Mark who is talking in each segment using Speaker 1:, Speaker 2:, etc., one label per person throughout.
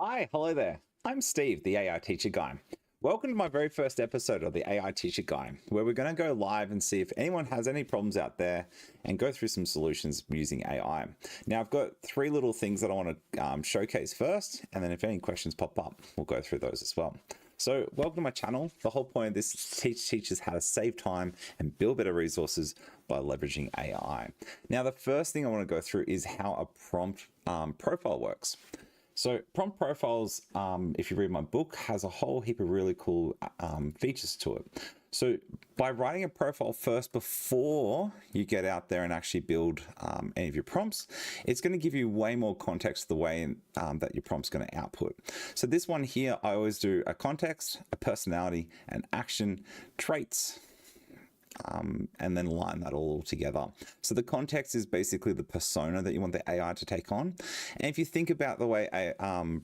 Speaker 1: Hi, hello there. I'm Steve, the AI Teacher Guy. Welcome to my very first episode of the AI Teacher Guy, where we're going to go live and see if anyone has any problems out there and go through some solutions using AI. Now, I've got three little things that I want to showcase first, and then if any questions pop up, we'll go through those as well. So welcome to my channel. The whole point of this is to teach teachers how to save time and build better resources by leveraging AI. Now, the first thing I want to go through is how a prompt profile works. So prompt profiles, if you read my book, has a whole heap of really cool features to it. So by writing a profile first before you get out there and actually build any of your prompts, it's going to give you way more context to the way that your prompt's going to output. So this one here, I always do a context, a personality, an action, traits, and then line that all together. So the context is basically the persona that you want the AI to take on. And if you think about the way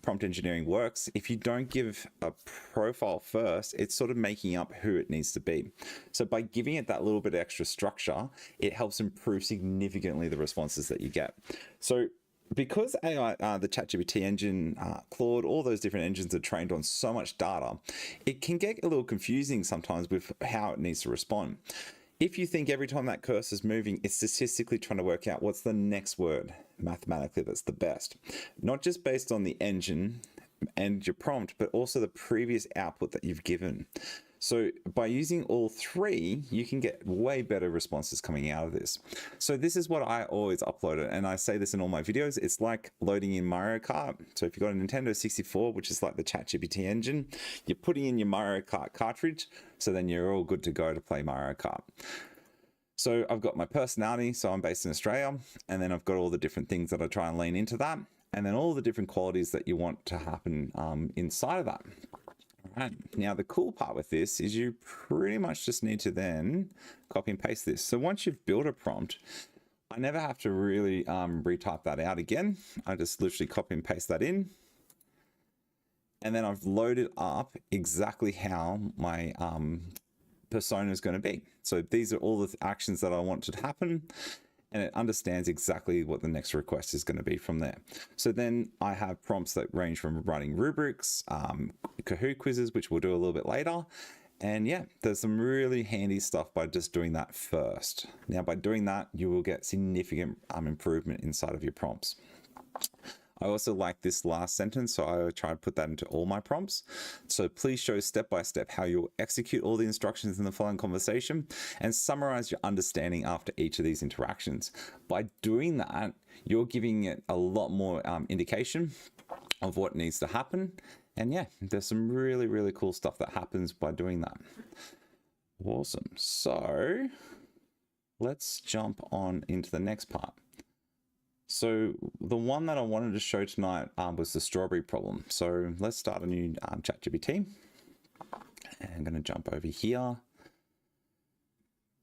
Speaker 1: prompt engineering works, if you don't give a profile first, it's sort of making up who it needs to be. So by giving it that little bit of extra structure, it helps improve significantly the responses that you get. So because AI, the ChatGPT engine, Claude, all those different engines are trained on so much data, it can get a little confusing sometimes with how it needs to respond. If you think every time that cursor is moving, it's statistically trying to work out what's the next word mathematically that's the best, not just based on the engine and your prompt, but also the previous output that you've given. So by using all three, you can get way better responses coming out of this. So this is what I always upload, and I say this in all my videos. It's like loading in Mario Kart. So if you've got a Nintendo 64, which is like the ChatGPT engine, you're putting in your Mario Kart cartridge, so then you're all good to go to play Mario Kart. So I've got my personality, so I'm based in Australia, and then I've got all the different things that I try and lean into that, and then all the different qualities that you want to happen inside of that. Right. Now, the cool part with this is you pretty much just need to then copy and paste this. So once you've built a prompt, I never have to really retype that out again. I just literally copy and paste that in. And then I've loaded up exactly how my persona is going to be. So these are all the actions that I want to happen, and it understands exactly what the next request is going to be from there. So then I have prompts that range from writing rubrics, Kahoot quizzes, which we'll do a little bit later. And yeah, there's some really handy stuff by just doing that first. Now, by doing that, you will get significant improvement inside of your prompts. I also like this last sentence, so I try to put that into all my prompts. So please show step by step how you'll execute all the instructions in the following conversation and summarize your understanding after each of these interactions. By doing that, you're giving it a lot more indication of what needs to happen. And yeah, there's some really, really cool stuff that happens by doing that. Awesome. So let's jump on into the next part. So the one that I wanted to show tonight was the strawberry problem. So let's start a new ChatGPT. And I'm going to jump over here.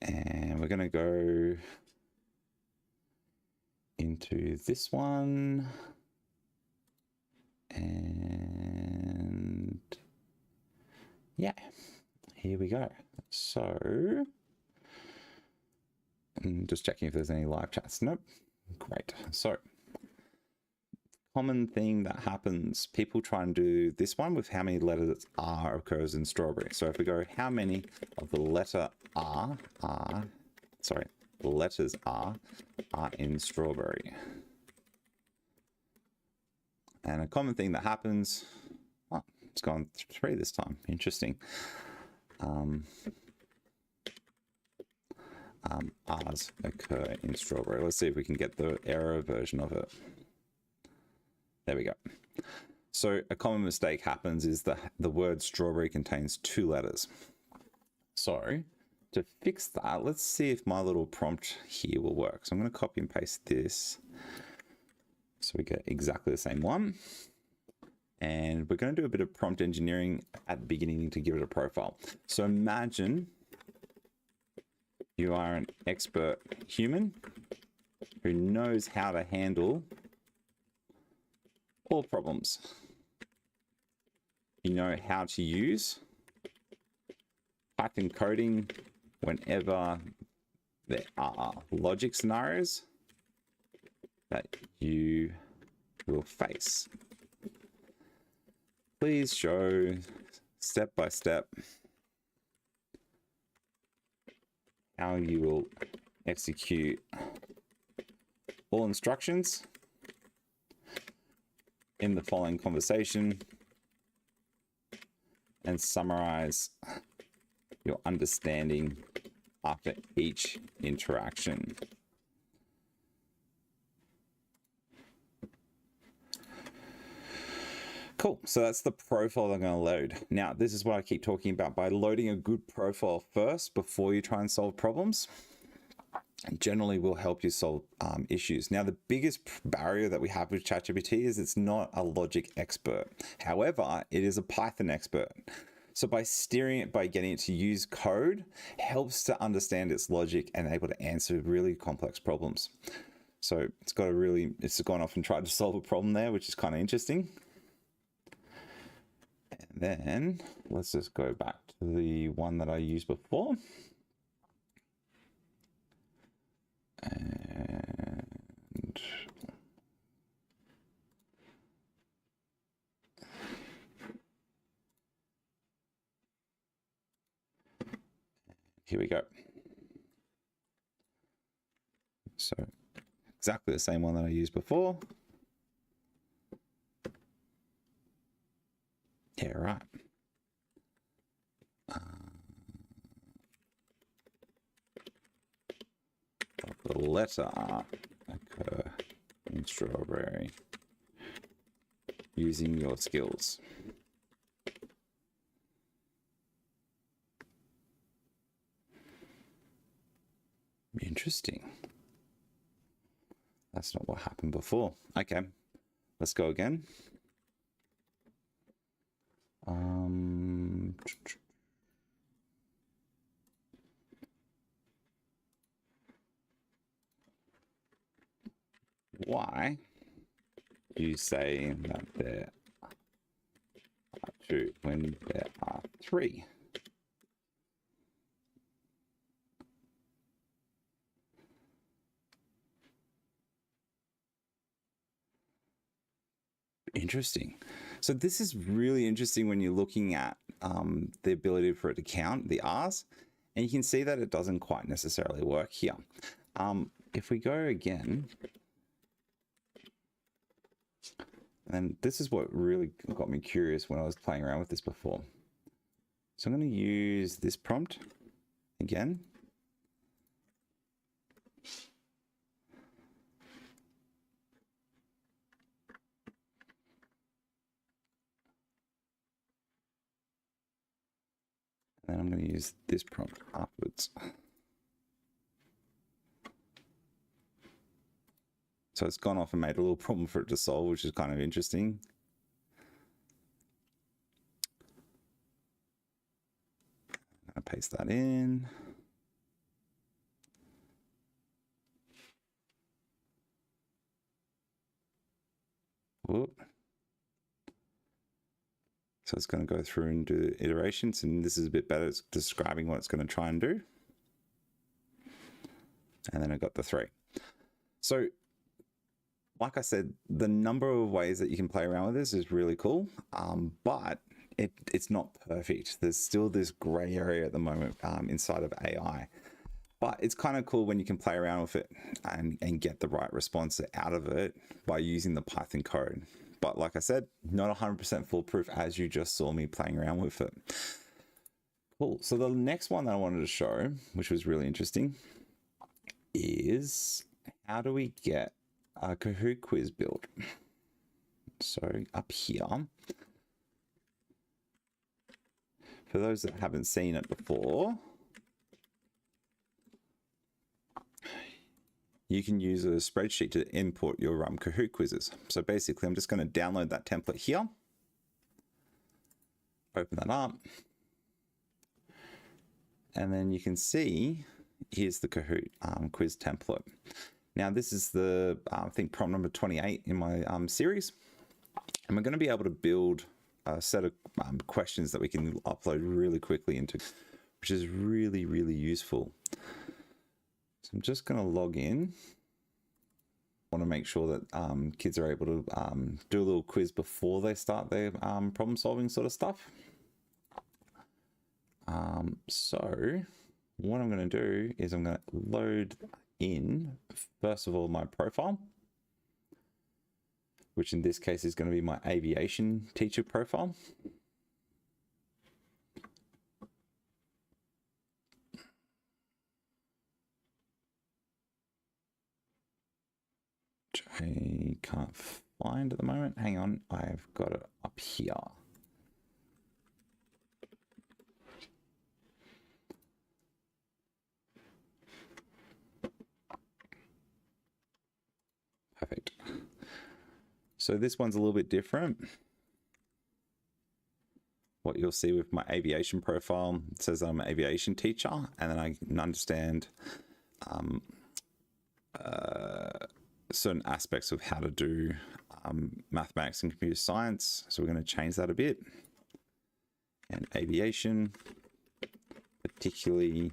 Speaker 1: And we're going to go into this one. And yeah, here we go. So I'm just checking if there's any live chats. Nope. Great. So common thing that happens, people try and do this one with how many letters R occurs in strawberry. So if we go, how many of the letter letters R are in strawberry? And a common thing that happens, oh, it's gone 3 this time. Interesting. R's occur in strawberry. Let's see if we can get the error version of it. There we go. So a common mistake happens is that the word strawberry contains 2 letters. So to fix that, let's see if my little prompt here will work. So I'm going to copy and paste this. So we get exactly the same one. And we're going to do a bit of prompt engineering at the beginning to give it a profile. So imagine you are an expert human who knows how to handle all problems. You know how to use Python coding whenever there are logic scenarios that you will face. Please show step by step how you will execute all instructions in the following conversation and summarize your understanding after each interaction. Cool, so that's the profile I'm going to load. Now, this is what I keep talking about. By loading a good profile first before you try and solve problems, generally will help you solve issues. Now, the biggest barrier that we have with ChatGPT is it's not a logic expert. However, it is a Python expert. So by steering it, by getting it to use code, helps to understand its logic and able to answer really complex problems. So it's gone off and tried to solve a problem there, which is kind of interesting. And then let's just go back to the one that I used before. And here we go. So exactly the same one that I used before. Yeah, right. The letter occur in strawberry using your skills. Interesting. That's not what happened before. Okay, let's go again. Why do you say that there are two when there are three? Interesting. So this is really interesting when you're looking at the ability for it to count the R's, and you can see that it doesn't quite necessarily work here. If we go again, and this is what really got me curious when I was playing around with this before. So I'm going to use this prompt again. And then I'm going to use this prompt afterwards. So it's gone off and made a little problem for it to solve, which is kind of interesting. I'm going to paste that in. Whoop. So it's going to go through and do iterations, and this is a bit better. It's describing what it's going to try and do. And then I got the 3. So like I said, the number of ways that you can play around with this is really cool, but it's not perfect. There's still this gray area at the moment inside of AI. But it's kind of cool when you can play around with it and get the right response out of it by using the Python code. But like I said, not 100% foolproof, as you just saw me playing around with it. Cool. So the next one that I wanted to show, which was really interesting, is how do we get a Kahoot quiz built? So up here, for those that haven't seen it before, you can use a spreadsheet to import your Kahoot quizzes. So basically, I'm just going to download that template here, open that up, and then you can see here's the Kahoot quiz template. Now, this is the, I think, prompt number 28 in my series. And we're going to be able to build a set of questions that we can upload really quickly into, which is really, really useful. So I'm just going to log in. want to make sure that kids are able to do a little quiz before they start their problem solving sort of stuff. So what I'm going to do is I'm going to load in, first of all, my profile, which in this case is going to be my aviation teacher profile. Which I can't find at the moment. Hang on, I've got it up here. Perfect. So this one's a little bit different. What you'll see with my aviation profile, it says I'm an aviation teacher, and then I can understand certain aspects of how to do mathematics and computer science. So we're going to change that a bit. And aviation, particularly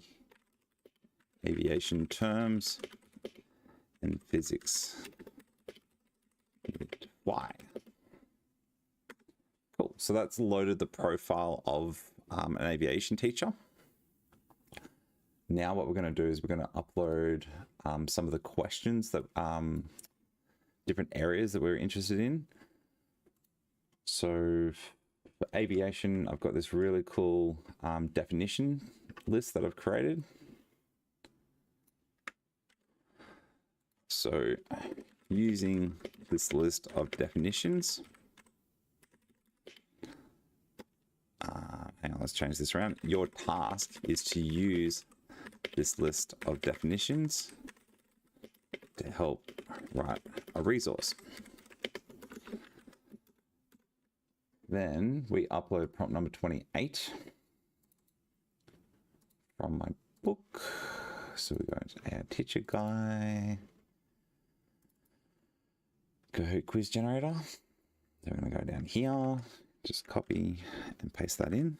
Speaker 1: aviation terms and physics. Why? Cool. So that's loaded the profile of an aviation teacher. Now what we're going to do is we're going to upload some of the questions that different areas that we're interested in. So for aviation, I've got this really cool definition list that I've created. So using this list of definitions, hang on, let's change this around. Your task is to use this list of definitions to help write a resource. Then we upload prompt number 28 from my book. So we go into our teacher guide, Kahoot quiz generator. Then we're going to go down here, just copy and paste that in.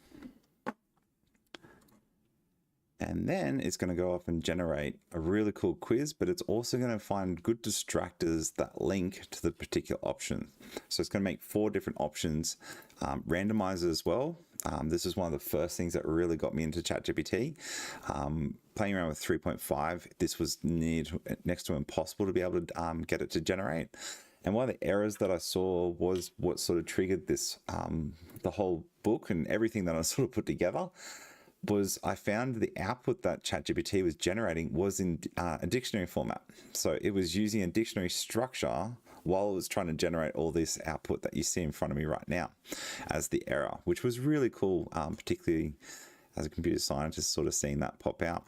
Speaker 1: And then it's going to go off and generate a really cool quiz, but it's also going to find good distractors that link to the particular option. So it's going to make 4 different options, randomizer as well. This is one of the first things that really got me into ChatGPT. Playing around with 3.5, this was next to impossible to be able to get it to generate. And one of the errors that I saw was what sort of triggered this, the whole book and everything that I sort of put together, was I found the output that ChatGPT was generating was in a dictionary format. So it was using a dictionary structure while it was trying to generate all this output that you see in front of me right now as the error, which was really cool, particularly as a computer scientist, sort of seeing that pop out.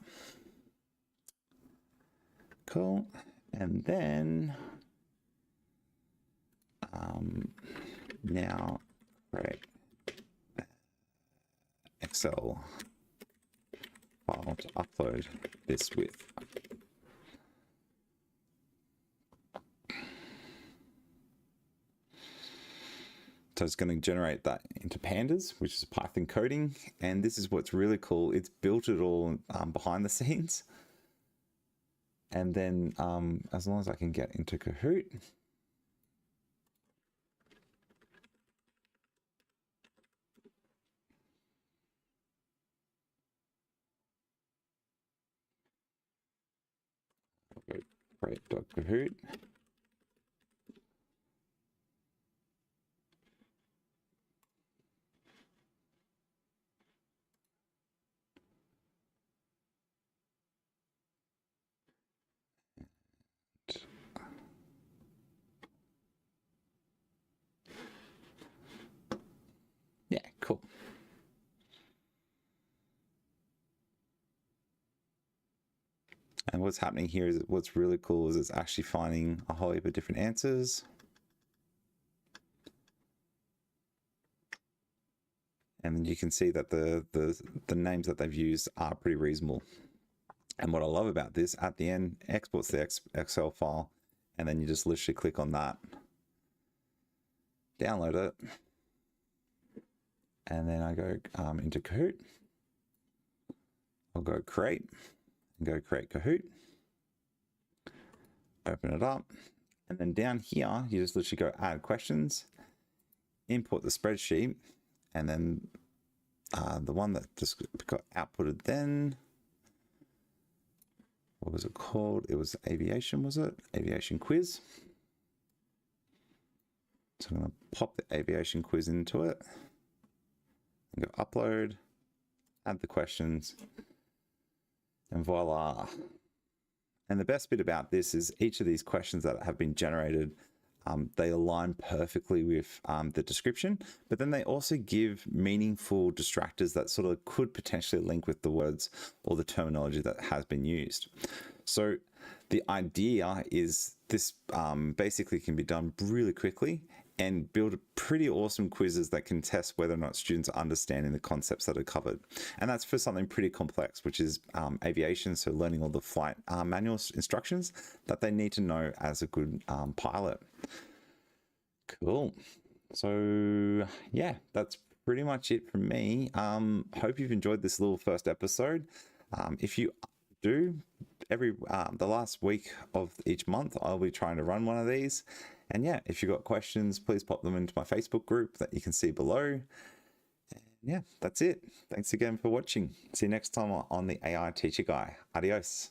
Speaker 1: Cool. And then now create Excel file to upload this with. So it's going to generate that into pandas, which is Python coding. And this is what's really cool. It's built it all behind the scenes. And then as long as I can get into Kahoot, create.kahoot. Yeah, cool. And what's happening here is what's really cool is it's actually finding a whole heap of different answers. And you can see that the names that they've used are pretty reasonable. And what I love about this, at the end, exports the Excel file, and then you just literally click on that, download it, and then I go into Kahoot. I'll go create, and go create Kahoot, open it up, And then down here, you just literally go add questions, import the spreadsheet, and then the one that just got outputted then, what was it called? It was aviation, was it? Aviation quiz. So I'm going to pop the aviation quiz into it and go upload, add the questions, and voila. And the best bit about this is each of these questions that have been generated, they align perfectly with the description, but then they also give meaningful distractors that sort of could potentially link with the words or the terminology that has been used. So the idea is this basically can be done really quickly and build pretty awesome quizzes that can test whether or not students are understanding the concepts that are covered. And that's for something pretty complex, which is aviation, so learning all the flight manual instructions that they need to know as a good pilot. Cool. So yeah, that's pretty much it from me. Hope you've enjoyed this little first episode. If you do, the last week of each month, I'll be trying to run one of these. And yeah, if you've got questions, please pop them into my Facebook group that you can see below. And yeah, that's it. Thanks again for watching. See you next time on the AI Teacher Guy. Adios.